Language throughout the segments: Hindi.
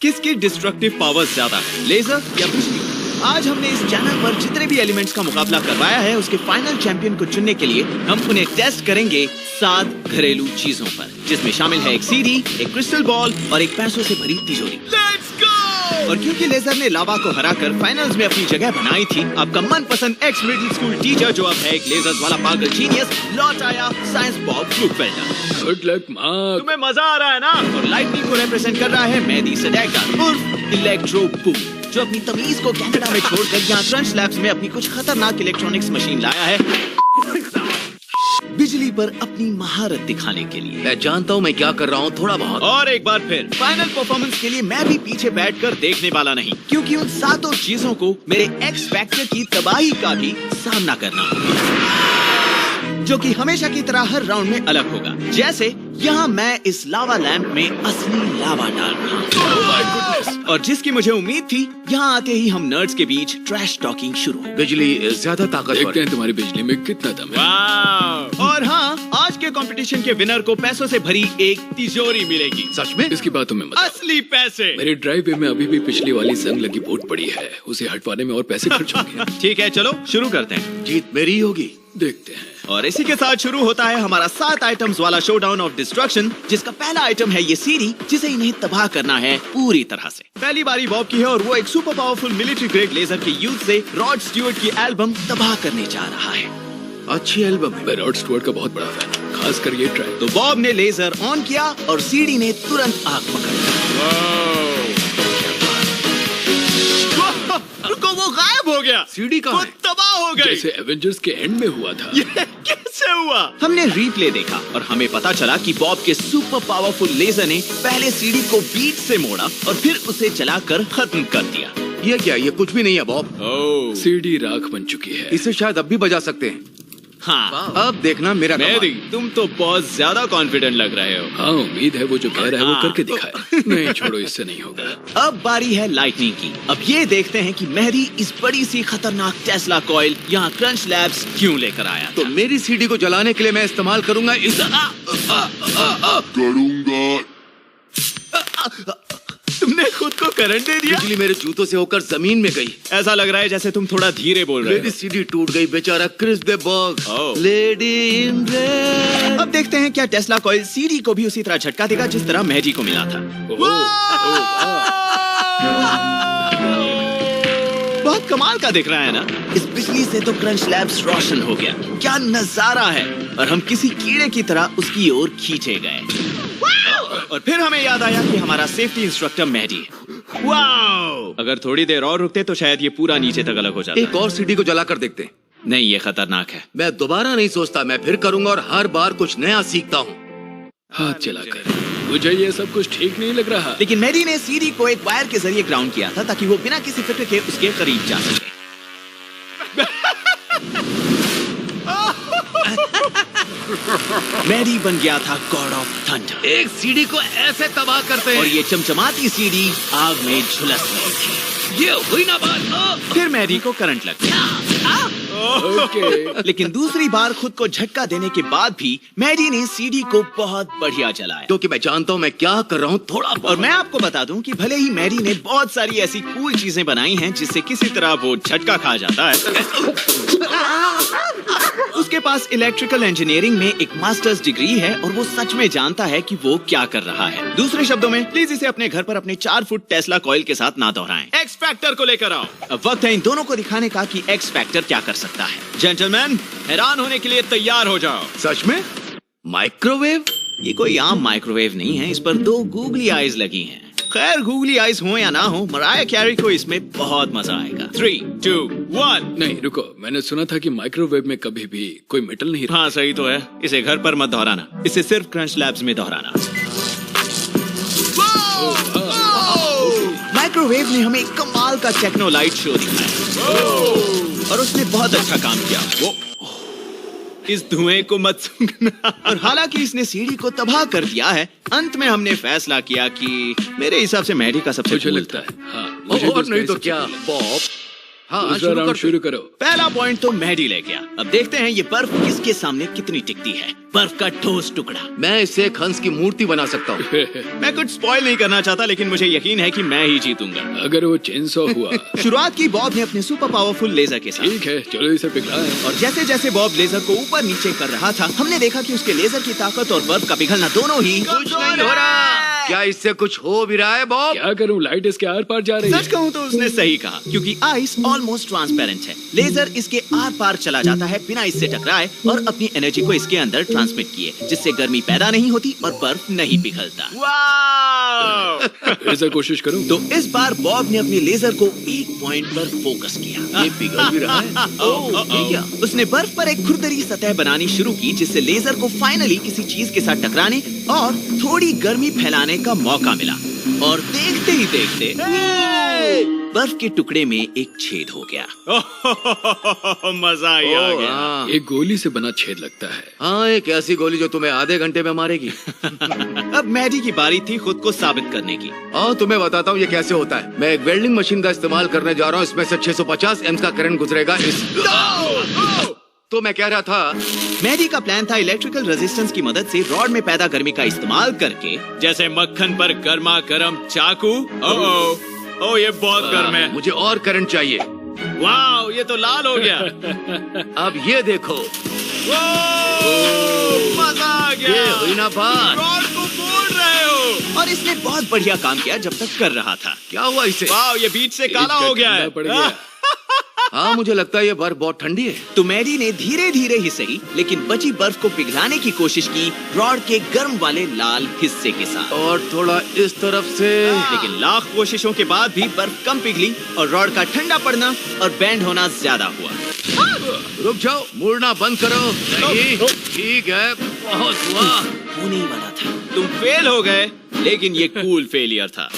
किसकी डिस्ट्रक्टिव पावर ज्यादा है, लेजर या बिजली? आज हमने इस चैनल पर जितने भी एलिमेंट्स का मुकाबला करवाया है उसके फाइनल चैंपियन को चुनने के लिए हम उन्हें टेस्ट करेंगे 7 घरेलू चीजों पर, जिसमें शामिल है एक सीडी, एक क्रिस्टल बॉल और एक पैसों से भरी तिजोरी। Let's go! और क्योंकि लेजर ने लावा को हराकर फाइनल्स में अपनी जगह बनाई थी, आपका मनपसंद एक्स मिडिल स्कूल टीचर जो अब है एक लेजर्स वाला पागल जीनियस लौट आया, science Bob Fluckfelder. Good luck Mark. तुम्हें मजा आ रहा है ना? और लाइटनिंग को रिप्रेजेंट कर रहा है मेहदी सडेकर उर्फ इलेक्ट्रो बूम, जो अपनी तमीज को कनाडा में छोड़कर यहाँ क्रंच लैब्स में अपनी कुछ खतरनाक इलेक्ट्रॉनिक्स मशीन लाया है बिजली पर अपनी महारत दिखाने के लिए। मैं जानता हूँ मैं क्या कर रहा हूँ, थोड़ा बहुत। और एक बार फिर फाइनल परफॉर्मेंस के लिए मैं भी पीछे बैठकर देखने वाला नहीं, क्योंकि उन 7 चीजों को मेरे एक्स फैक्टर की तबाही का भी सामना करना होगा, जो कि हमेशा की तरह हर राउंड में अलग होगा। जैसे यहाँ मैं इस लावा लैंप में असली लावा डाल रहा हूँ, और जिसकी मुझे उम्मीद थी, यहाँ आते ही हम नर्ड्स के बीच ट्रैश टॉकिंग शुरू हो। बिजली ज्यादा ताकतवर। देखते हैं तुम्हारी बिजली में कितना दम है। और हाँ, आज के कंपटीशन के विनर को पैसों से भरी एक तिजोरी मिलेगी। सच में? इसकी बात तुम्हें मत। असली पैसे। मेरे ड्राइववे में अभी भी पिछली वाली जंग लगी बोट पड़ी है, उसे हटवाने में और पैसे खर्च होंगे। ठीक है, चलो शुरू करते हैं। जीत मेरी होगी, देखते हैं। और इसी के साथ शुरू होता है हमारा 7 आइटम्स वाला शोडाउन ऑफ डिस्ट्रक्शन, जिसका पहला आइटम है ये सीडी, जिसे इन्हें तबाह करना है पूरी तरह से। पहली बारी बॉब की है और वो एक super powerful military grade laser के यूज से रॉड स्टीवर्ट की एल्बम तबाह करने जा रहा है। अच्छी एल्बम है। मैं रॉड स्टुअर्ट का बहुत बड़ा फैन हूं, खासकर ये ट्रैक। तो बॉब ने लेजर ऑन किया और सीडी ने तुरंत आग पकड़ ली। रुको, वो गायब हो गया। सीडी कहाँ है? तबाह हो गई, जैसे एवेंजर्स के एंड में हुआ था। ये कैसे हुआ? हमने रीप्ले देखा और हमें पता चला कि बॉब के सुपर पावरफुल लेजर ने पहले सीडी को बीट से मोड़ा और फिर उसे जलाकर खत्म कर दिया। ये क्या? ये कुछ भी नहीं है बॉब। सीडी राख बन चुकी है। इसे शायद अब भी बजा सकते हैं। हाँ, अब देखना मेरा मेहदी, कमाल। तुम तो बहुत ज्यादा कॉन्फिडेंट लग रहे हो। हाँ, उम्मीद है वो जो कह रहा है वो करके दिखाए। नहीं छोड़ो, इससे नहीं होगा। अब बारी है लाइटनिंग की। अब ये देखते हैं कि मेहदी इस बड़ी सी खतरनाक टेस्ला कॉइल यहाँ क्रंच लैब्स क्यों लेकर आया। तो मेरी सीडी को जलाने के लिए मैं इस्तेमाल करूंगा इस तुमने खुद को करंट दे दिया। बिजली मेरे जूतों से होकर जमीन में गई। ऐसा लग रहा है जैसे तुम थोड़ा धीरे बोल रहे मेरी हो। सीडी टूट गई, बेचारा Chris de Burgh. Lady in red. अब देखते हैं क्या टेस्ला कॉइल सीडी को भी उसी तरह झटका देगा जिस तरह मेहदी को मिला था। बहुत कमाल का दिख रहा है ना? इस बिजली से तो क्रंच लैब्स रोशन हो गया। क्या नजारा है! और हम किसी कीड़े की तरह उसकी ओर खींचे गए। और फिर हमें याद आया कि हमारा सेफ्टी इंस्ट्रक्टर मेहदी है। वाओ! अगर थोड़ी देर और रुकते तो शायद ये पूरा नीचे तक अलग हो जाता। एक और सीडी को जलाकर देखते हैं। नहीं, ये खतरनाक है। मैं दोबारा नहीं सोचता, मैं फिर करूंगा और हर बार कुछ नया सीखता हूँ। हाथ चलाकर मुझे ये सब कुछ ठीक नहीं लग रहा। लेकिन मेहदी ने सीडी को एक वायर के जरिए ग्राउंड किया था ताकि वो बिना किसी फिक्र के उसके करीब जा सके। मेहदी बन गया था गॉड ऑफ थंडर। एक सीडी को ऐसे तबाह करते हैं। और ये चमचमाती सीडी आग में झुलस रही थी। ये हुई ना बात। फिर मेहदी को करंट लग गया। लेकिन दूसरी बार खुद को झटका देने के बाद भी मेहदी ने सीडी को बहुत बढ़िया जलाया। क्योंकि मैं जानता हूँ मैं क्या कर रहा हूँ, थोड़ा और मैं आपको बता दूं कि भले ही मेहदी ने बहुत सारी ऐसी कूल चीजें बनाई हैं जिससे किसी तरह वो झटका खा जाता है, उसके पास इलेक्ट्रिकल इंजीनियरिंग में एक मास्टर्स डिग्री है और वो सच में जानता है कि वो क्या कर रहा है। दूसरे शब्दों में, प्लीज इसे अपने घर पर अपने 4 फुट टेस्ला कॉइल के साथ ना दोहराएं। एक्स फैक्टर को लेकर आओ। अब वक्त है इन दोनों को दिखाने का कि एक्स फैक्टर क्या कर सकता है। जेंटलमैन, हैरान होने के लिए तैयार हो जाओ। सच में? माइक्रोवेव? ये कोई आम माइक्रोवेव नहीं है, इस पर 2 गूगली आईज लगी हैं। खैर, गूगली आईज हो या ना हो, मराया कैरी को इसमें बहुत मजा आएगा। 3, 2, 1। नहीं रुको, मैंने सुना था कि माइक्रोवेव में कभी भी कोई मेटल नहीं। हाँ सही तो है। इसे घर पर मत दोहराना, इसे सिर्फ क्रंच लैब्स में दोहराना। माइक्रोवेव ने हमें कमाल का टेक्नोलाइट शो दिखाया और उसने बहुत अच्छा काम किया। वो इस धुएं को मत सूंघना। और हालांकि इसने सीडी को तबाह कर दिया है, अंत में हमने फैसला किया कि मेरे हिसाब से मेहदी का सबसे मुझे cool लगता था। है। हाँ, मुझे और नहीं तो सबसे क्या cool लगता है। बॉब, हाँ, दूसरा राउंड शुरू करो। पहला पॉइंट तो मेहदी ले गया। अब देखते हैं ये बर्फ किसके सामने कितनी टिकती है। बर्फ का ठोस टुकड़ा। मैं इससे एक हंस की मूर्ति बना सकता हूँ। मैं कुछ स्पॉइल नहीं करना चाहता, लेकिन मुझे यकीन है कि मैं ही जीतूंगा। अगर वो चेनसॉ हुआ। शुरुआत की बॉब ने अपने सुपर पावरफुल लेजर के साथ। ठीक है, चलो इसे पिघलाएं। और जैसे जैसे बॉब लेजर को ऊपर नीचे कर रहा था, हमने देखा कि उसके लेजर की ताकत और बर्फ का पिघलना दोनों ही कुछ नहीं हो रहा। क्या इससे कुछ हो भी रहा है बॉब? क्या करूं, लाइट इसके आर पार जा रही है। सच कहूं तो उसने सही कहा, क्योंकि आइस ऑलमोस्ट ट्रांसपेरेंट है। लेजर इसके आर पार चला जाता है बिना इससे टकराए और अपनी एनर्जी को इसके अंदर ट्रांसमिट किए, जिससे गर्मी पैदा नहीं होती और बर्फ नहीं पिघलता। ऐसा कोशिश करूं। तो इस बार बॉब ने अपने लेजर को एक पॉइंट पर फोकस किया। ये पिघल भी रहा है। ये क्या? उसने बर्फ पर एक खुरदरी सतह बनानी शुरू की, जिससे लेजर को फाइनली किसी चीज के साथ टकराने और थोड़ी गर्मी फैलाने का मौका मिला। और देखते ही देखते बर्फ के टुकड़े में एक छेद हो गया। मजा ही आ गया। हाँ। एक गोली से बना छेद लगता है। हाँ, एक ऐसी गोली जो तुम्हें आधे घंटे में मारेगी। अब मैडी की बारी थी खुद को साबित करने की। हाँ, तुम्हें बताता हूँ ये कैसे होता है। मैं एक वेल्डिंग मशीन का इस्तेमाल करने जा रहा हूँ। इसमें से 650 एम्स का करंट गुजरेगा। तो मैं कह रहा था, मैडी का प्लान था इलेक्ट्रिकल रेजिस्टेंस की मदद से रॉड में पैदा गर्मी का इस्तेमाल करके, जैसे मक्खन पर गर्मा गर्म चाकू। ओ ये बहुत गर्म है। मुझे और करंट चाहिए। वाह, ये तो लाल हो गया। अब ये देखो, मजा आ गया। ये हुई ना बात। रॉड को मोड़ रहे हो। और इसने बहुत बढ़िया काम किया जब तक कर रहा था। क्या हुआ इसे? वाह, ये बीच से काला हो गया है। पड़ गया। हाँ, मुझे लगता है ये बर्फ बहुत ठंडी है। तो मैडी ने धीरे धीरे ही सही, लेकिन बची बर्फ को पिघलाने की कोशिश की रॉड के गर्म वाले लाल हिस्से के साथ। और थोड़ा इस तरफ से। लेकिन लाख कोशिशों के बाद भी बर्फ कम पिघली और रॉड का ठंडा पड़ना और बैंड होना ज्यादा हुआ। रुक जाओ, मुड़ना बंद करो। नहीं, ठीक है, बहुत हुआ। होने ही वाला था। तुम फेल हो गए, लेकिन ये कूल फेलियर था।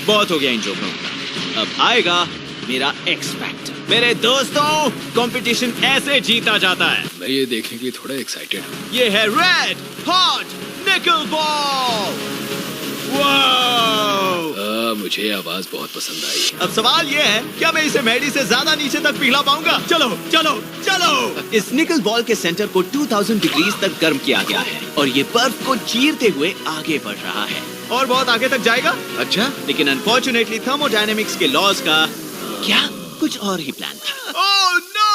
बहुत हो गया इन जोकों का। अब आएगा मेरा एक्स फैक्टर। मेरे दोस्तों, कंपटीशन ऐसे जीता जाता है। मैं ये देखने के लिए थोड़ा एक्साइटेड हूँ। ये है रेड हॉट निकल बॉल। वाह, मुझे आवाज बहुत पसंद आई। अब सवाल ये है, क्या मैं इसे मैडी से ज्यादा नीचे तक पिघला पाऊंगा? चलो चलो चलो। इस निकल बॉल के सेंटर को 2000 डिग्री तक गर्म किया गया है और ये बर्फ को चीरते हुए आगे बढ़ रहा है और बहुत आगे तक जाएगा। अच्छा, लेकिन अनफॉर्चुनेटली थर्मोडायनेमिक्स के लॉज का क्या कुछ और ही प्लान था। Oh no!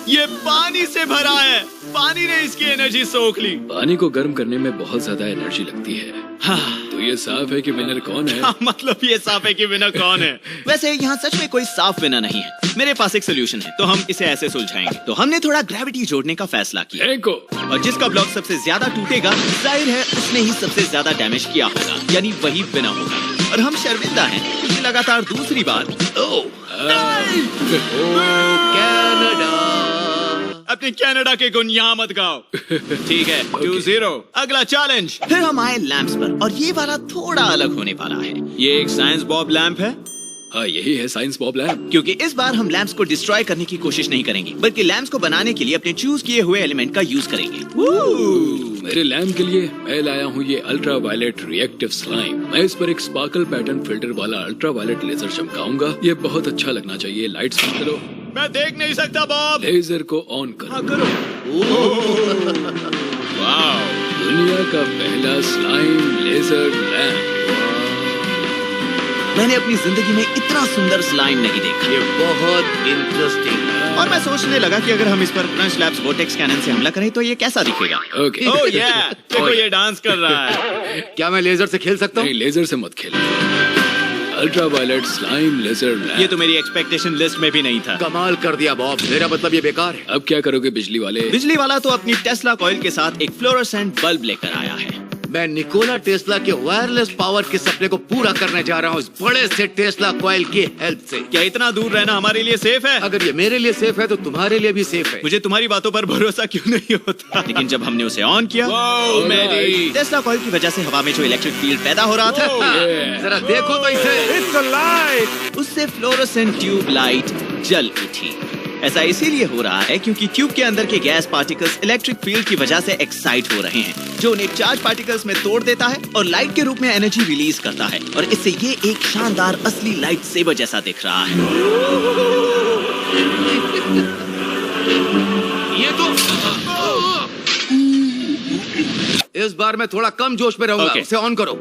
ये पानी से भरा है। पानी ने इसकी एनर्जी सोख ली। पानी को गर्म करने में बहुत ज्यादा एनर्जी लगती है। हाँ। तो ये साफ है कि विनर कौन है? मतलब ये साफ है कि विनर कौन है? वैसे यहाँ सच में कोई साफ विनर नहीं है। मेरे पास एक सोल्यूशन है, तो हम इसे ऐसे सुलझाएंगे। तो हमने थोड़ा ग्रेविटी जोड़ने का फैसला किया। और जिसका ब्लॉक सबसे ज्यादा टूटेगा, जाहिर है उसने ही सबसे ज्यादा डैमेज किया होगा, यानी वही विनर होगा। और हम शर्मिंदा हैं क्योंकि लगातार दूसरी बार कनाडा। अपने कनाडा के गुण यहाँ मत गाओ। ठीक है, 2-0। अगला चैलेंज। फिर हम आए लैंप्स पर और ये वाला थोड़ा अलग होने वाला है। ये एक साइंस बॉब लैंप है। हाँ, यही है साइंस बॉब लैंप। क्योंकि इस बार हम लैंप्स को डिस्ट्रॉय करने की कोशिश नहीं करेंगे, बल्कि लैंप्स को बनाने के लिए अपने चूज किए हुए एलिमेंट का यूज करेंगे। मेरे लैंप के लिए मैं लाया हूँ ये अल्ट्रा वायलेट रिएक्टिव स्लाइम। मैं इस पर एक स्पार्कल पैटर्न फिल्टर वाला अल्ट्रा वायलेट लेजर चमकाऊंगा। ये बहुत अच्छा लगना चाहिए। लाइट्स ऑन करो। मैं देख नहीं सकता बॉब। लेजर को ऑन करो। हाँ, करो। वाह, दुनिया का पहला स्लाइम लेजर लैंप। मैंने अपनी जिंदगी में इतना सुंदर स्लाइम नहीं देखा। ये बहुत इंटरेस्टिंग है। और मैं सोचने लगा कि अगर हम इस पर क्रंच लैब्स वोर्टेक्स कैनन से हमला करें तो ये कैसा दिखेगा। ओके। ओह या, देखो ये डांस कर रहा है। क्या मैं लेजर से खेल सकता हूँ? नहीं, लेजर से मत खेलो। Ultraviolet slime laser lamp. ये तो मेरी एक्सपेक्टेशन लिस्ट में भी नहीं था। कमाल कर दिया बॉब। मेरा मतलब ये बेकार है। अब क्या करोगे बिजली वाले? बिजली वाला तो अपनी टेस्ला कॉइल के साथ एक फ्लोरोसेंट बल्ब लेकर आया है। मैं निकोला टेस्ला के वायरलेस पावर के सपने को पूरा करने जा रहा हूँ इस बड़े से टेस्ला कॉइल की हेल्प से। क्या इतना दूर रहना हमारे लिए सेफ है? अगर ये मेरे लिए सेफ है तो तुम्हारे लिए भी सेफ है। मुझे तुम्हारी बातों पर भरोसा क्यों नहीं होता? लेकिन जब हमने उसे ऑन किया, टेस्ला कॉइल की वजह से हवा में जो इलेक्ट्रिक फील्ड पैदा हो रहा था, जरा देखो तो इसे। उससे फ्लोरोसेंट ट्यूब लाइट जल उठी। ऐसा इसीलिए हो रहा है क्योंकि ट्यूब के अंदर के गैस पार्टिकल्स इलेक्ट्रिक फील्ड की वजह से एक्साइट हो रहे हैं, जो उन्हें चार्ज पार्टिकल्स में तोड़ देता है और लाइट के रूप में एनर्जी रिलीज करता है, और इससे ये एक शानदार असली लाइट सेवर जैसा दिख रहा है। ये तो इस बार मैं थोड़ा कम जोश में रहूंगा। इसे ऑन करो।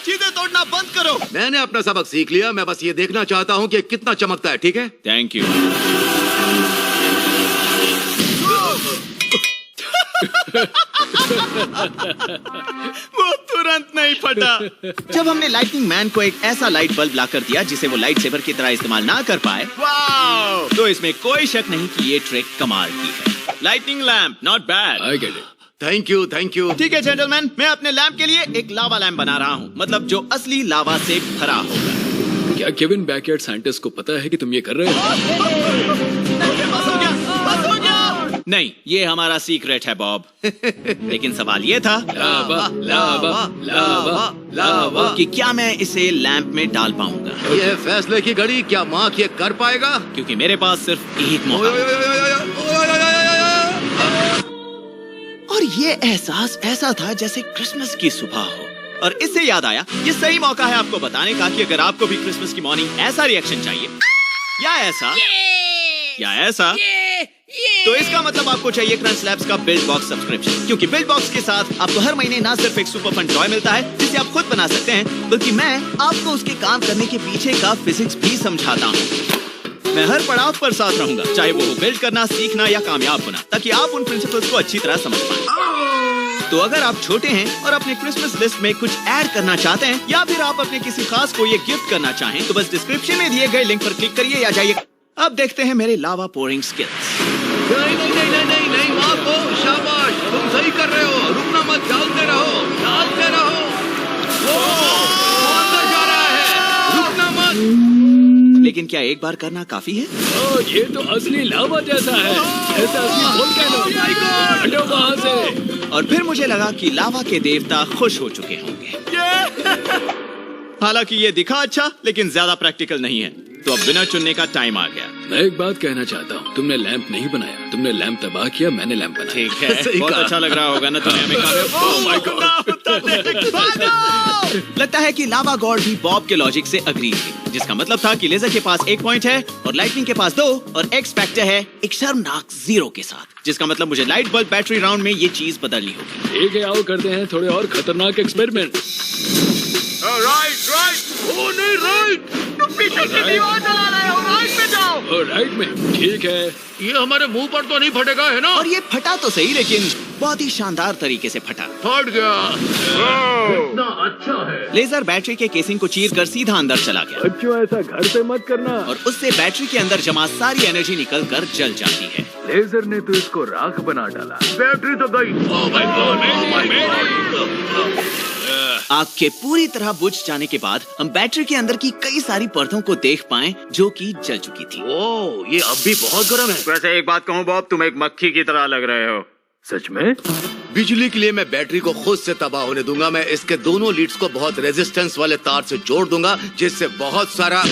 चीजें तोड़ना बंद करो। मैंने अपना सबक सीख लिया। मैं बस ये देखना चाहता हूँ कि कितना चमकता है। ठीक है, थैंक यू। वो तुरंत नहीं फटा। जब हमने लाइटनिंग मैन को एक ऐसा लाइट बल्ब लाकर दिया जिसे वो लाइट सेवर की तरह इस्तेमाल ना कर पाए, तो इसमें कोई शक नहीं कि ये ट्रिक कमाल की है। Lightning lamp, not bad. I get it. Thank you, thank you. ठीक है जेंटलमैन, मैं अपने लैंप के लिए एक लावा लैंप बना रहा हूँ, मतलब जो असली लावा से भरा होगा। क्या केविन बैकयार्ड साइंटिस्ट को पता है कि तुम ये कर रहे हो? नहीं, ये हमारा सीक्रेट है बॉब। लेकिन सवाल ये था लावा लावा लावा लावा कि क्या मैं इसे लैंप में डाल पाऊंगा। ये फैसले की घड़ी, क्या मार्क ये कर पाएगा? क्योंकि मेरे पास सिर्फ एक मौका है। और ये एहसास ऐसा था जैसे क्रिसमस की सुबह हो। और इससे याद आया, ये सही मौका है आपको बताने का कि अगर आपको भी क्रिसमस की मॉर्निंग ऐसा रिएक्शन चाहिए, या ऐसा या ऐसा, तो इसका मतलब आपको चाहिए क्रंच लैब्स का बिल्ड बॉक्स सब्सक्रिप्शन। क्योंकि बिल्ड बॉक्स के साथ आपको हर महीने ना सिर्फ एक सुपर फन टॉय मिलता है जिसे आप खुद बना सकते हैं, बल्कि मैं आपको उसके काम करने के पीछे का फिजिक्स भी समझाता हूँ। मैं हर पड़ाव पर साथ रहूंगा, चाहे वो हो बिल्ड करना, सीखना या कामयाब होना, ताकि आप उन प्रिंसिपल्स को अच्छी तरह समझ पाएं। तो अगर आप छोटे हैं और अपने क्रिसमस लिस्ट में कुछ ऐड करना चाहते हैं, या फिर आप अपने किसी खास को ये गिफ्ट करना चाहें, तो बस डिस्क्रिप्शन में दिए गए लिंक पर क्लिक करिए या जाइए। अब देखते हैं मेरे लावा पोरिंग स्किल्स। नहीं नहीं नहीं नहीं नहीं नहीं, मार्को, शाबाश, तुम सही कर रहे हो। रुकना मत, डालते रहो, डालते रहो। वो अंदर जा रहा है, रुकना मत। लेकिन क्या एक बार करना काफी है? ये तो असली लावा जैसा है, जैसा असली वोल्केनो। हटो वहाँ से। और फिर मुझे लगा कि लावा के देवता खुश हो चुके होंगे। हालांकि ये दिखा अच्छा, लेकिन ज्यादा प्रैक्टिकल नहीं है। तो अब विनर चुनने का टाइम आ गया। मैं एक बात कहना चाहता हूँ, तुमने लैंप नहीं बनाया, तुमने लैंप तबाह किया, मैंने लैंप बनाया। ठीक है, बहुत अच्छा लग रहा होगा ना तुम्हें हमें लगता है कि लावा गॉड भी बॉब के लॉजिक से अग्री थी, जिसका मतलब था कि लेजर के पास 1 पॉइंट है और लाइटनिंग के पास 2 और एक्स फैक्टर है एक शर्मनाक 0 के साथ, जिसका मतलब मुझे लाइट बल्ब बैटरी राउंड में ये चीज बदलनी होगी। ठीक है, आओ करते हैं थोड़े और खतरनाक एक्सपेरिमेंट। राइट राइट, ओ नहीं राइट, तुम पीछे की दीवार जला रहे हो, राइट में जाओ। राइट में, ठीक है। ये हमारे मुंह पर तो नहीं फटेगा, है ना? और ये फटा तो सही, लेकिन बहुत ही शानदार तरीके से फटा। फट गया। कितना अच्छा है। लेजर बैटरी के केसिंग को चीर कर सीधा अंदर चला गया। बच्चों, ऐसा घर पे मत करना। और उससे बैटरी के अंदर जमा सारी एनर्जी निकल कर जल जाती है। लेजर ने तो इसको राख बना डाला। बैटरी तो गई। Oh my God, oh my God. आग के पूरी तरह बुझ जाने के बाद हम बैटरी के अंदर की कई सारी परतों को देख पाए जो कि जल चुकी थी। ओह, ये अब भी बहुत गर्म है। वैसे एक बात कहूँ बॉब, तुम एक मक्खी की तरह लग रहे हो। सच में? बिजली के लिए मैं बैटरी को खुद से तबाह होने दूंगा। मैं इसके दोनों लीड्स को बहुत रेजिस्टेंस वाले तार से जोड़ दूंगा, जिससे बहुत सारा।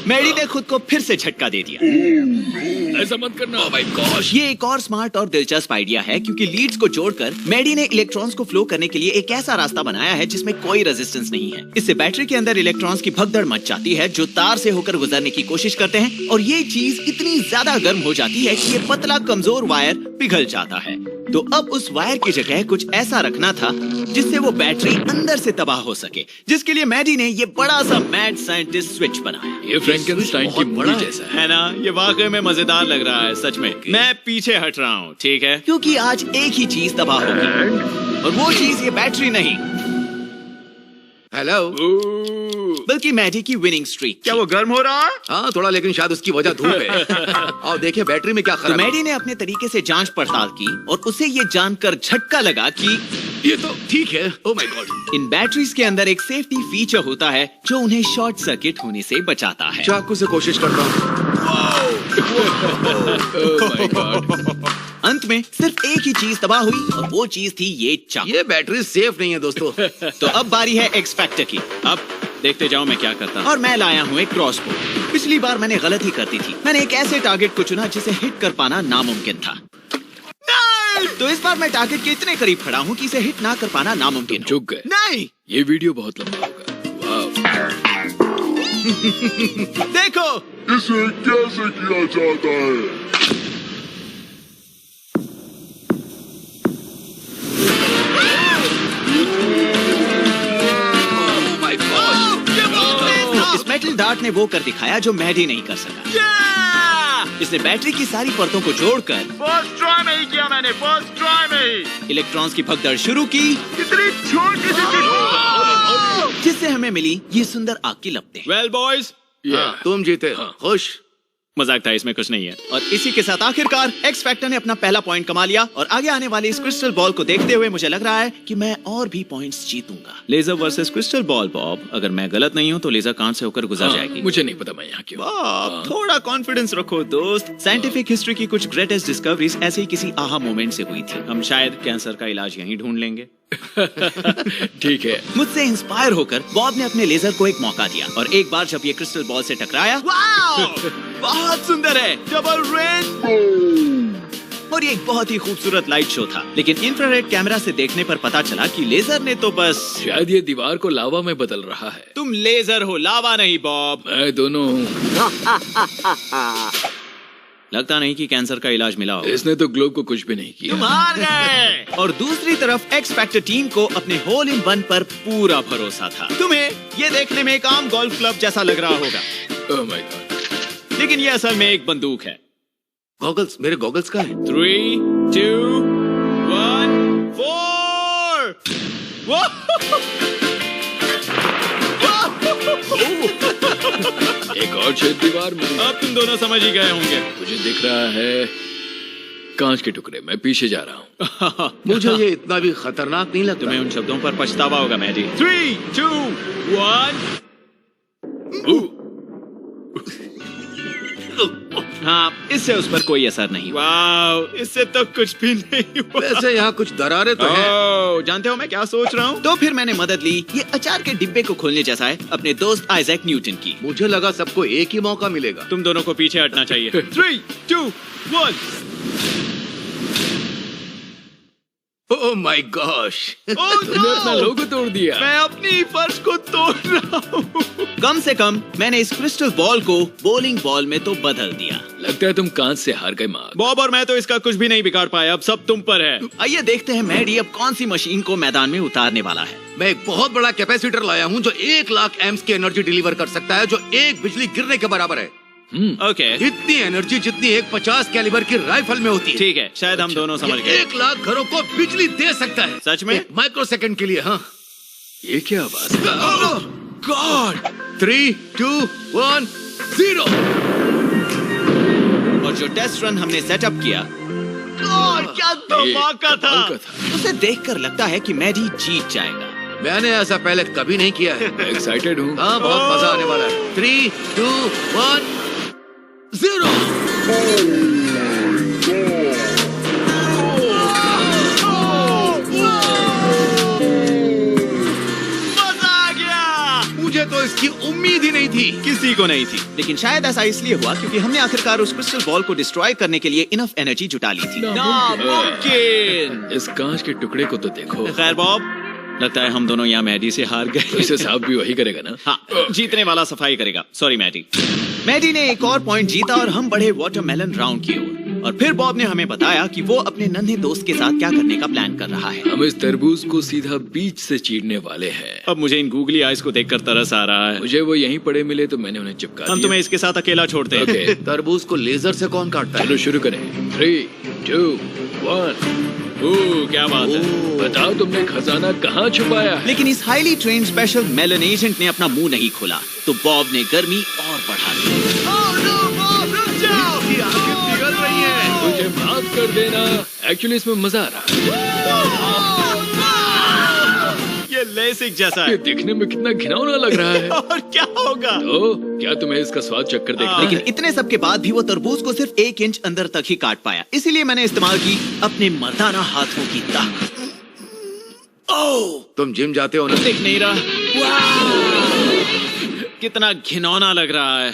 मैडी ने खुद को फिर से झटका दे दिया। ऐसा मत करना। Oh my God. ये एक और स्मार्ट और दिलचस्प आइडिया है, क्योंकि लीड्स को जोड़कर मैडी ने इलेक्ट्रॉन्स को फ्लो करने के लिए एक ऐसा रास्ता बनाया है जिसमें कोई रेजिस्टेंस नहीं है। इससे बैटरी के अंदर इलेक्ट्रॉन्स की भगदड़ मच जाती है जो तार से होकर गुजरने की कोशिश करते हैं, और ये चीज इतनी ज्यादा गर्म हो जाती है कि ये पतला कमजोर वायर पिघल जाता है। तो अब उस वायर की जगह कुछ ऐसा रखना था जिससे वो बैटरी अंदर से तबाह हो सके, जिसके लिए मैडी ने ये बड़ा सा मैड साइंटिस्ट स्विच बनाया। ये फ्रैंकेनस्टाइन की मूवी जैसा है ना? ये वाकई में मजेदार लग रहा है, सच में। मैं पीछे हट रहा हूँ, ठीक है? क्योंकि आज एक ही चीज तबाह होगी, और वो चीज ये बैटरी नहीं, हेलो, बल्कि मैडी की विनिंग स्ट्रीक। क्या वो गर्म हो रहा है? हाँ थोड़ा, लेकिन शायद उसकी वजह धूप है। और देखिए बैटरी में क्या तो खराब है। मैडी ने अपने तरीके से जांच पड़ताल की और उसे ये जानकर झटका लगा कि ये तो ठीक है। Oh my God. In batteries के अंदर एक सेफ्टी फीचर होता है जो उन्हें शॉर्ट सर्किट होने से बचाता है। चाकू से कोशिश करता हूँ। अंत में सिर्फ एक ही चीज तबाह हुई और वो चीज थी ये चाकू। ये बैटरी सेफ नहीं है दोस्तों। तो अब बारी है एक्स फैक्टर की। अब देखते जाओ मैं क्या करता हूँ। और मैं लाया हूँ एक क्रॉसबो। पिछली बार मैंने गलती कर दी थी। मैंने एक ऐसे टारगेट को चुना जिसे हिट कर पाना नामुमकिन था। तो इस बार मैं टारगेट के इतने करीब खड़ा हूँ कि इसे हिट ना कर पाना नामुमकिन हो। चुक गए। नहीं, ये वीडियो बहुत लंबा होगा। वाह। देखो इसे कैसे किया जाता है? इस मेटल डार्ट ने वो कर दिखाया जो मैडी नहीं कर सका। इसने बैटरी की सारी परतों को जोड़कर फर्स्ट ट्राई में ही किया मैंने, फर्स्ट ट्राई में ही। इलेक्ट्रॉन्स की भगदड़ शुरू की, इतनी छोटी सी चीज। जिससे हमें मिली ये सुंदर आग की लपटें। वेल बॉयज, तुम जीते। खुश? मजाक था, इसमें कुछ नहीं है। और इसी के साथ आखिरकार एक्स फैक्टर ने अपना पहला पॉइंट कमा लिया और आगे आने वाले इस क्रिस्टल बॉल को देखते हुए मुझे लग रहा है कि मैं और भी पॉइंट्स जीतूंगा। Laser versus crystal ball Bob, अगर मैं गलत नहीं हूँ तो लेजर कान से होकर गुजर जाएगी। मुझे नहीं पता मैं यहाँ क्यों। बॉब, थोड़ा कॉन्फिडेंस रखो दोस्त। साइंटिफिक हिस्ट्री की कुछ ग्रेटेस्ट डिस्कवरीज ऐसे ही किसी आहा मोमेंट से हुई थी। हम शायद कैंसर का इलाज यहीं ढूंढ लेंगे। ठीक है। मुझसे इंस्पायर होकर बॉब ने अपने लेजर को एक मौका दिया और एक बार जब ये क्रिस्टल बॉल से टकराया, वाओ! बहुत सुंदर है, डबल रेनबो। और ये एक बहुत ही खूबसूरत लाइट शो था। लेकिन इंफ्रारेड कैमरा से देखने पर पता चला कि लेजर ने तो बस शायद ये दीवार को लावा में बदल रहा है। तुम लेजर हो, लावा नहीं बॉब। मैं दोनों हूँ। लगता नहीं कि कैंसर का इलाज मिला हो। इसने तो ग्लोब को कुछ भी नहीं किया। तुम हार गए। और दूसरी तरफ एक्स फैक्टर टीम को अपने होल इन वन पर पूरा भरोसा था। तुम्हें ये देखने में एक आम गोल्फ क्लब जैसा लग रहा होगा। Oh my God. लेकिन ये असल में एक बंदूक है। गॉगल्स, मेरे गॉगल्स कहाँ हैं? 3, 2, 1, 4। एक और छेद दीवार में। अब तुम दोनों समझ ही गए होंगे। मुझे दिख रहा है कांच के टुकड़े। मैं पीछे जा रहा हूँ। मुझे ये इतना भी खतरनाक नहीं लगता। तुम्हें उन शब्दों पर पछतावा होगा मैडी। 3, 2, 1। हाँ, इससे उस पर कोई असर नहीं। वाओ, इससे तो कुछ भी नहीं हुआ। वैसे यहाँ कुछ दरारें तो हैं। जानते हो मैं क्या सोच रहा हूँ? तो फिर मैंने मदद ली ये अचार के डिब्बे को खोलने जैसा है अपने दोस्त आइजैक न्यूटन की। मुझे लगा सबको एक ही मौका मिलेगा। तुम दोनों को पीछे हटना चाहिए। 3, 2, 1। Oh my gosh. तुमने अपना लोगो तोड़ दिया। मैं अपनी फर्श को तोड़ रहा हूँ। कम से कम मैंने इस क्रिस्टल बॉल को बोलिंग बॉल में तो बदल दिया। लगता है तुम कांच से हार गए मार्क। बॉब और मैं तो इसका कुछ भी नहीं बिगाड़ पाए। अब सब तुम पर है। आइए देखते हैं मैडी अब कौन सी मशीन को मैदान में उतारने वाला है। मैं एक बहुत बड़ा कैपेसिटर लाया हूँ जो 1 लाख एम्प्स की एनर्जी डिलीवर कर सकता है, जो एक बिजली गिरने के बराबर है। ओके, इतनी एनर्जी जितनी एक 50 कैलिबर की राइफल में होती है। ठीक है, शायद हम दोनों समझ गए। 1 लाख घरों को बिजली दे सकता है। सच में? माइक्रो सेकंड के लिए। हाँ, ये क्या आवाज है? गॉड। 3, 2, 1, 0। और जो टेस्ट रन हमने सेटअप किया, क्या धमाका था। उसे देखकर लगता है कि मैडी जीत जाएगा। मैंने ऐसा पहले कभी नहीं किया है। एक्साइटेड हूँ। हाँ, बहुत मजा आने वाला है। 3, 2, 1, 0। मजा आ गया। मुझे तो इसकी उम्मीद ही नहीं थी। किसी को नहीं थी। लेकिन शायद ऐसा इसलिए हुआ क्योंकि हमने आखिरकार उस क्रिस्टल बॉल को डिस्ट्रॉय करने के लिए इनफ एनर्जी जुटा ली थी। नामुमकिन। इस कांच के टुकड़े को तो देखो। खैर बॉब, लगता है हम दोनों यहाँ मैडी से हार गए। इसे साफ भी वही करेगा ना? हाँ, जीतने वाला सफाई करेगा। Sorry Maddie. मैडी ने एक और पॉइंट जीता और हम बढ़े वाटरमेलन राउंड की ओर। और फिर बॉब ने हमें बताया कि वो अपने नन्हे दोस्त के साथ क्या करने का प्लान कर रहा है। हम इस तरबूज को सीधा बीच से चीरने वाले हैं। अब मुझे इन गूगली आइज को देखकर तरस आ रहा है। मुझे वो यहीं पड़े मिले तो मैंने उन्हें चिपका हम दिया। तुम्हें इसके साथ अकेला छोड़ते हैं। ओके, तरबूज को लेजर से कौन काटता है? चलो शुरू करें। 3, 2, 1। क्या बात है। बताओ तुमने खजाना कहाँ छुपाया है? लेकिन इस highly trained special melon agent ने अपना मुंह नहीं खोला तो बॉब ने गर्मी और बढ़ा दी। पिघल रही है। मुझे माफ कर देना, एक्चुअली इसमें मजा आ रहा है। ये लेसिक जैसा ये है। देखने में कितना घिनौना लग रहा है। और क्या होगा? तो क्या तुम्हें इसका स्वाद चक्कर देखना लेकिन है? इतने सब के बाद भी वो तरबूज को सिर्फ 1 इंच अंदर तक ही काट पाया। इसीलिए मैंने इस्तेमाल की अपने मर्दाना हाथों की ताकत। ओह, तुम जिम जाते हो ना? दिख नहीं रहा। कितना घिनौना लग रहा है।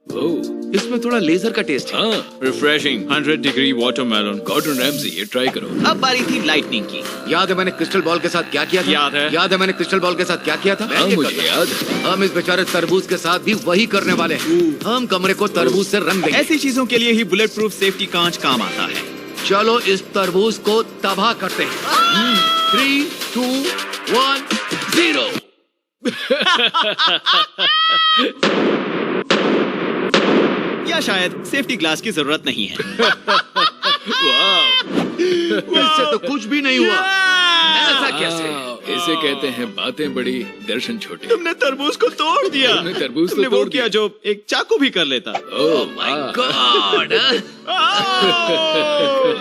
ओह, इसमें थोड़ा लेजर का टेस्ट है। हाँ, refreshing 100 degree watermelon. Gordon Ramsay, ये ट्राई करो। अब बारी थी लाइटनिंग की। याद है मैंने क्रिस्टल बॉल के साथ क्या किया था? याद है। मैंने क्रिस्टल बॉल के साथ क्या किया था? हाँ, मुझे याद है। हम इस बेचारे तरबूज के साथ भी वही करने वाले हैं। हम कमरे को तरबूज से रंग देंगे। ऐसी चीजों के लिए ही बुलेट प्रूफ सेफ्टी कांच काम आता है। चलो इस तरबूज को तबाह करते हैं। 3, 2, 1, 0। या शायद सेफ्टी ग्लास की जरूरत नहीं है। इससे तो कुछ भी नहीं हुआ। ऐसा कैसे? इसे कहते हैं बातें बड़ी, दर्शन छोटे। तुमने तरबूज को तोड़ दिया। तुमने तरबूज तुमने तो वो तोड़ किया दिया। जो एक चाकू भी कर लेता। ओह माय वाह। गॉड।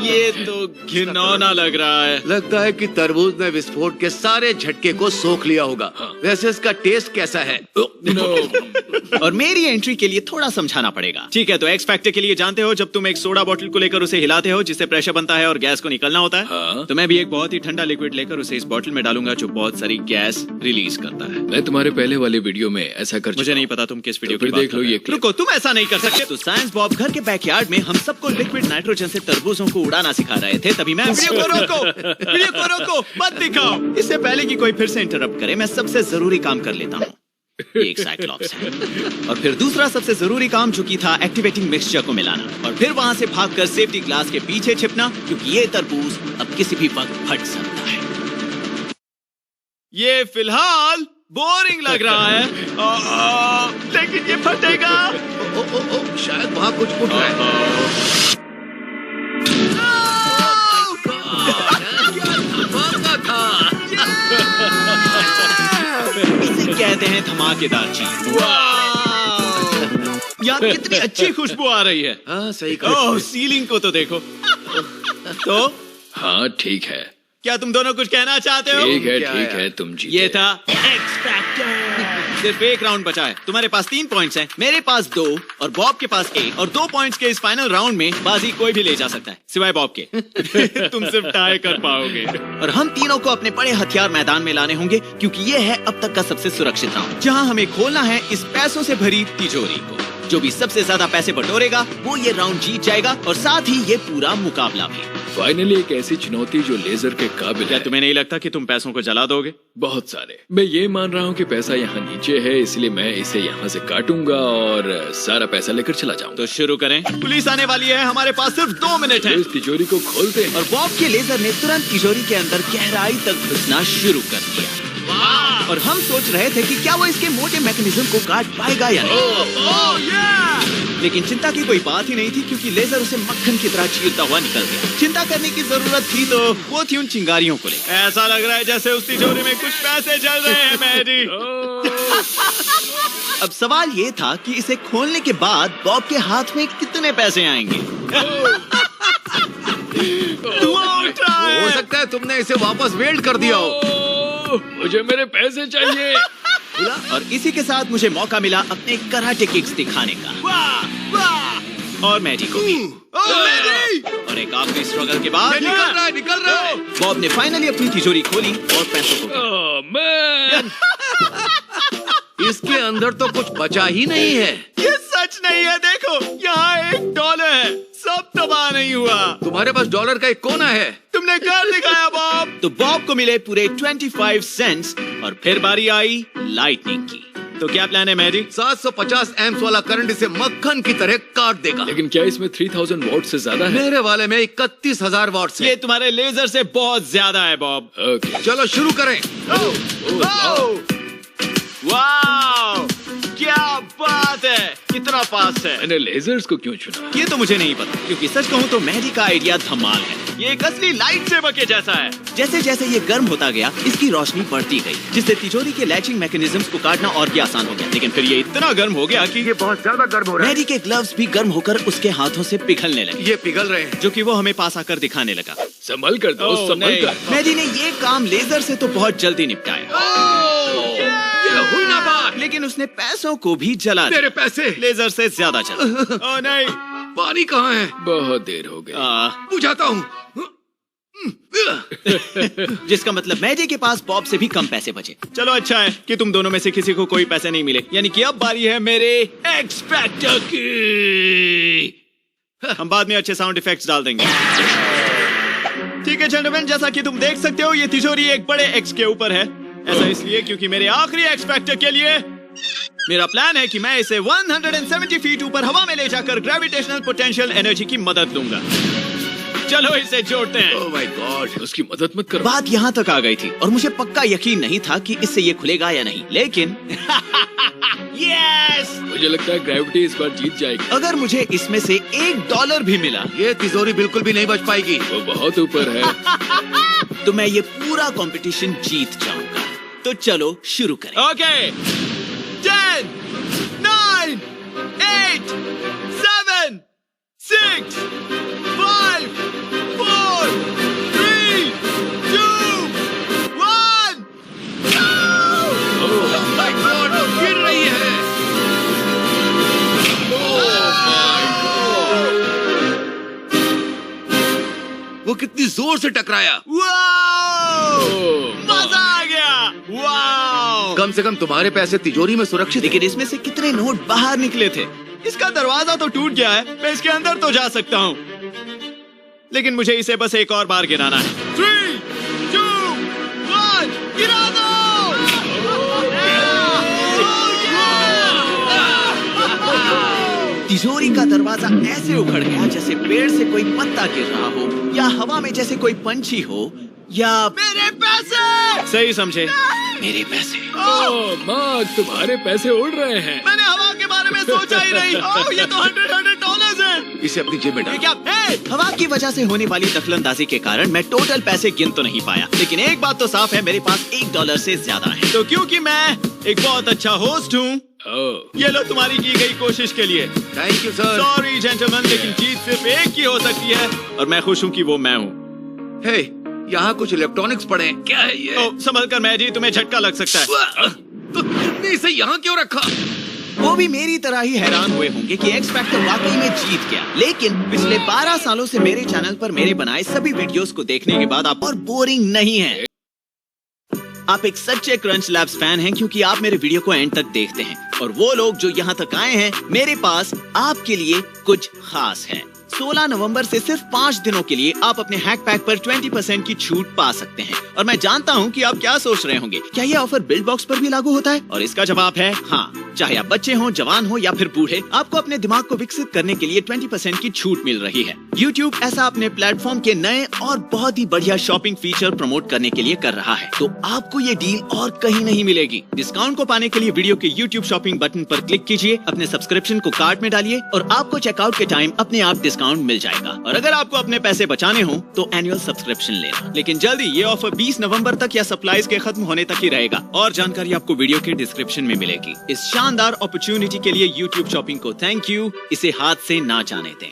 ये तो घिनौना लग रहा है। लगता है कि तरबूज ने विस्फोट के सारे झटके को सोख लिया होगा। वैसे इसका टेस्ट कैसा है? और मेरी एंट्री के लिए थोड़ा समझाना पड़ेगा। ठीक है, तो एक्स फैक्टर के लिए जानते हो जब तुम एक सोडा बोतल को लेकर उसे हिलाते हो जिससे प्रेशर बनता है और गैस को निकलना होता है। हाँ। तो मैं भी एक बहुत ही ठंडा लिक्विड लेकर उसे इस बोतल में डालूंगा जो बहुत सारी गैस रिलीज करता है। मैं तुम्हारे पहले वाले वीडियो में ऐसा कर मुझे चुका नहीं हूं। पता तुम किस वीडियो तो फिर की बात देख लो कर रहे ये हो। क्लिप। रुको, तुम ऐसा नहीं कर सकते। तो साइंस बॉब घर के बैकयार्ड में हम सबको लिक्विड नाइट्रोजन से तरबूजों को उड़ाना सिखा रहे थे। तभी मैं वीडियो को रोको, मत दिखाओ। इससे पहले कि कोई फिर से इंटरप्ट करे, मैं सबसे जरूरी काम कर लेता हूँ। ये एक साइक्लॉप्स है। और फिर दूसरा सबसे जरूरी काम जो कि था एक्टिवेटिंग मिक्सचर को मिलाना और फिर वहां से भागकर सेफ्टी ग्लास के पीछे छिपना, क्योंकि ये तरबूज अब किसी भी वक्त फट सकता है। ये फिलहाल बोरिंग लग रहा है, लेकिन ये फटेगा। शायद वहाँ कुछ फूट रहा है। इसे कहते हैं धमाकेदार चीज। यार कितनी अच्छी खुशबू आ रही है। हाँ सही कहा। ओह, सीलिंग को तो देखो। तो हाँ ठीक है, क्या तुम दोनों कुछ कहना चाहते हो? ठीक है, क्या ठीक है? है, तुम जीते। ये था एक्स फैक्टर। सिर्फ एक राउंड बचा है। तुम्हारे पास 3 पॉइंट्स हैं, मेरे पास 2 और बॉब के पास 1। और 2 पॉइंट्स के इस फाइनल राउंड में बाजी कोई भी ले जा सकता है सिवाय बॉब के। तुम सिर्फ टाई कर पाओगे। और हम तीनों को अपने बड़े हथियार मैदान में लाने होंगे, क्योंकि ये है अब तक का सबसे सुरक्षित राउंड, जहाँ हमें खोलना है इस पैसों से भरी तिजोरी को। जो भी सबसे ज्यादा पैसे बटोरेगा वो ये राउंड जीत जाएगा और साथ ही ये पूरा मुकाबला भी। फाइनली एक ऐसी चुनौती जो लेजर के काबिल क्या है। तुम्हें नहीं लगता कि तुम पैसों को जला दोगे? बहुत सारे। मैं ये मान रहा हूँ कि पैसा यहाँ नीचे है, इसलिए मैं इसे यहाँ से काटूंगा और सारा पैसा लेकर चला जाऊंगा। तो शुरू करें। पुलिस आने वाली है, हमारे पास सिर्फ 2 मिनट तो है। इस तिजोरी को खोलते हैं। और बॉब के लेजर ने तुरंत तिजोरी के अंदर गहराई तक घुसना शुरू कर दिया। और हम सोच रहे थे कि क्या वो इसके मोटे मैकेनिज्म को काट पाएगा या नहीं। लेकिन चिंता की कोई बात ही नहीं थी, क्योंकि लेजर उसे मक्खन की तरह चीरता हुआ निकल गया। चिंता करने की जरूरत थी तो वो थी उन चिंगारियों को ले। ऐसा लग रहा है जैसे उस तिजोरी में कुछ पैसे जल रहे हैं मैडी। अब सवाल ये था कि इसे खोलने के बाद बॉब के हाथ में कितने पैसे आएंगे। धुआं उठ रहा है। हो सकता है तुमने इसे वापस वेल्ड कर दिया हो। मुझे मेरे पैसे चाहिए। और इसी के साथ मुझे मौका मिला अपने कराटे किक्स दिखाने का। और मैडी को भी। और एक आखिरी स्ट्रगल के बाद निकल रहा है। बॉब ने फाइनली अपनी तिजोरी खोली और पैसों को ओह, मैन। इसके अंदर तो कुछ बचा ही नहीं है। ये सच नहीं है। देखो, यहाँ $1 है। सब तबाह नहीं हुआ। तुम्हारे पास डॉलर का एक कोना है। तुमने कर दिखाया बॉब। तो बॉब को मिले पूरे 25 सेंट्स। और फिर बारी आई लाइटनिंग की। तो क्या प्लान है मैडी? 750 एम्प्स वाला करंट इसे मक्खन की तरह काट देगा। लेकिन क्या इसमें 3000 वॉट से ज्यादा है? मेरे वाले में 31,000 वॉट्स ये है। तुम्हारे लेजर से बहुत ज्यादा है बॉब। ओके। चलो शुरू करें। वाओ, क्या बात है। कितना फास्ट है। मैंने लेजर्स को क्यों चुना? ये तो मुझे नहीं पता, क्योंकि सच कहूँ तो मेहदी का आइडिया धमाल है। ये एक असली लाइट सेवर के जैसा है। जैसे जैसे ये गर्म होता गया, इसकी रोशनी बढ़ती गई, जिससे तिजोरी के लैचिंग मैकेनिज्म्स को काटना और भी आसान हो गया। लेकिन फिर ये इतना गर्म हो गया कि ये बहुत ज्यादा गर्म हो रहा है। मेहदी के ग्लव्स भी गर्म होकर उसके हाथों से पिघलने लगे, ये पिघल रहे हैं। जो कि वो हमें पास आकर दिखाने लगा। संभल कर दो, संभल कर। मेहदी ने ये काम लेजर से तो बहुत जल्दी निपटाया, ये हुई ना बात। लेकिन उसने पैसों को भी जला दिया। मेरे पैसे। लेजर से ज्यादा जला। ओह नहीं, पानी कहाँ है? बहुत देर हो गई। बुझाता हूँ। जिसका मतलब मेहदी के पास बॉब से भी कम पैसे बचे। चलो अच्छा है कि तुम दोनों में से किसी को कोई पैसे नहीं मिले, यानी कि अब बारी है मेरे एक्स फैक्टर की। हम बाद में अच्छे साउंड इफेक्ट्स डाल देंगे। ठीक है जेंटलमैन, जैसा कि तुम देख सकते हो ये तिजोरी एक बड़े एक्स के ऊपर है। ऐसा इसलिए क्योंकि मेरे आखिरी एक्स फैक्टर के लिए मेरा प्लान है कि मैं इसे 170 फीट ऊपर हवा में ले जाकर ग्रेविटेशनल पोटेंशियल एनर्जी की मदद लूंगा। चलो इसे जोड़ते हैं। ओह माय गॉड, उसकी मदद मत करो। बात यहाँ तक आ गई थी और मुझे पक्का यकीन नहीं था कि इससे ये खुलेगा या नहीं, लेकिन यस! मुझे लगता है ग्रेविटी इस बार जीत जाएगी। अगर मुझे इसमें से $1 भी मिला ये तिजोरी बिल्कुल भी नहीं बच पाएगी। वो बहुत ऊपर है। तो मैं ये पूरा कंपटीशन जीत जाऊंगा। तो चलो शुरू करें। ओके 10 9 8 7 6 5 4 3 2 1 ओह माय गॉड, गिर रही है। वो कितनी जोर से टकराया। मजा आ गया। वाओ! कम से कम तुम्हारे पैसे तिजोरी में सुरक्षित। लेकिन इसमें से कितने नोट बाहर निकले थे? इसका दरवाजा तो टूट गया है, मैं इसके अंदर तो जा सकता हूँ, लेकिन मुझे इसे बस एक और बार गिराना है। 3 2 1 गिरा दो! तिजोरी का दरवाजा ऐसे उखड़ गया जैसे पेड़ से कोई पत्ता गिर रहा हो, या हवा में जैसे कोई पंछी हो, या मेरे पैसे! सही समझे, मेरे पैसे। ओह मार्क, तुम्हारे पैसे उड़ रहे हैं। मैंने हवा के बारे में सोचा ही नहीं। ओह, ये तो $100 है। इसे अपनी जेब में डाल। क्या? हवा की वजह से होने वाली दखलंदाजी के कारण मैं टोटल पैसे गिन तो नहीं पाया, लेकिन एक बात तो साफ है, मेरे पास $1 से ज्यादा है। तो क्योंकि मैं एक बहुत अच्छा होस्ट हूँ, ये लो तुम्हारी की गई कोशिश के लिए। Thank you sir. Sorry gentleman, लेकिन जीत सिर्फ एक की हो सकती है, और मैं खुश हूँ कि वो मैं हूँ। हे, यहाँ कुछ इलेक्ट्रॉनिक्स पड़े हैं। क्या है ये? ओह, संभल कर मैजी, तुम्हें झटका लग सकता है। तो तुमने इसे यहाँ क्यों रखा? वो भी मेरी तरह ही हैरान हुए होंगे कि एक्स फैक्टर वाकई में जीत गया, लेकिन पिछले 12 सालों से मेरे चैनल पर मेरे बनाए सभी वीडियोस को देखने के बाद आप और बोरिंग नहीं है। आप एक सच्चे क्रंच लैब्स फैन हैं क्योंकि आप मेरे वीडियो को एंड तक देखते हैं, और वो लोग जो यहाँ तक आए हैं, मेरे पास आपके लिए कुछ खास है। 16 नवंबर से सिर्फ 5 दिनों के लिए आप अपने हैक पैक पर 20% की छूट पा सकते हैं। और मैं जानता हूँ कि आप क्या सोच रहे होंगे, क्या ये ऑफर बिल्ड बॉक्स पर भी लागू होता है? और इसका जवाब है हाँ। चाहे आप बच्चे हो, जवान हो या फिर बूढ़े, आपको अपने दिमाग को विकसित करने के लिए 20% की छूट मिल रही है। YouTube ऐसा अपने प्लेटफॉर्म के नए और बहुत ही बढ़िया शॉपिंग फीचर प्रमोट करने के लिए कर रहा है, तो आपको ये डील और कहीं नहीं मिलेगी। डिस्काउंट को पाने के लिए वीडियो के YouTube शॉपिंग बटन पर क्लिक कीजिए, अपने सब्सक्रिप्शन को कार्ट में डालिए और आपको चेकआउट के टाइम अपने आप डिस्काउंट मिल जाएगा। और अगर आपको अपने पैसे बचाने हो तो एनुअल सब्सक्रिप्शन लेना। लेकिन जल्दी, ये ऑफर 20 नवंबर तक या सप्लाईज के खत्म होने तक ही रहेगा, और जानकारी आपको वीडियो के डिस्क्रिप्शन में मिलेगी। इस शानदार अपॉर्चुनिटी के लिए YouTube शॉपिंग को थैंक यू। इसे हाथ से ना जाने दें।